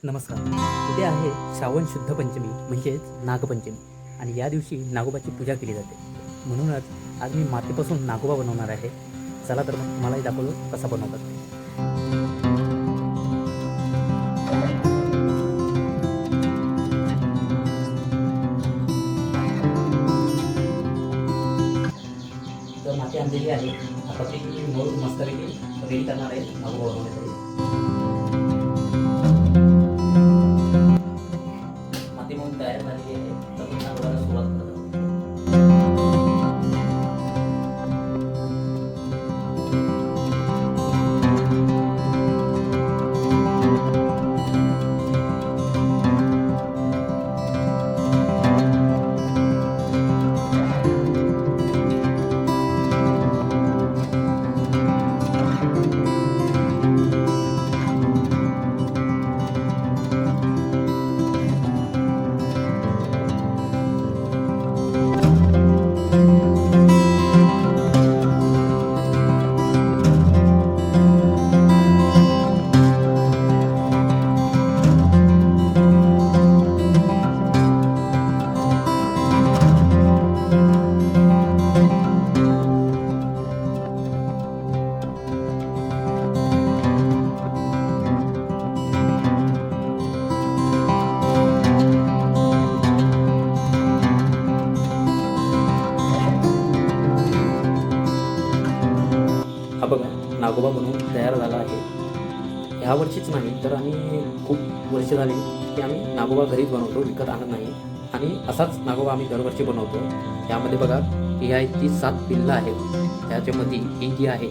नमस्कार. उद्या आहे श्रावण शुद्ध पंचमी म्हणजेच नागपंचमी आणि या दिवशी नागोबाची पूजा केली जाते. म्हणूनच आज मी मातीपासून नागोबा बनवणार आहे. चला तर मग तुम्हालाही दाखवलो कसा बनवतात ते. तर माती आणलेली आहे. आता ती मळून मस्तपैकी रेडी करणार आहे नागोबा बनवण्यासाठी. माती मग तयार झालेली आहे. तर मी नागोबाला सुरुवात करतो. हा बघा नागोबा बनवून तयार झाला आहे. ह्या वर्षीच नाही तर आम्ही खूप वर्ष झाली की आम्ही नागोबा घरीच बनवतो, विकत आणत नाही. आणि असाच नागोबा आम्ही दरवर्षी बनवतो. यामध्ये बघा ही आहे ती 7 पिल्लं आहेत. त्याच्यामध्ये ही जी आहे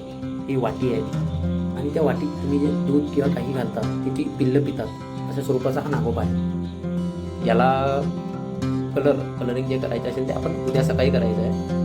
ही वाटी आहे आणि त्या वाटीत तुम्ही जे दूध किंवा काही घालता ती पिल्लं पितात अशा स्वरूपाचा हा नागोबा आहे. याला कलरिंग जे करायचं असेल ते आपण उद्या सकाळी करायचं आहे.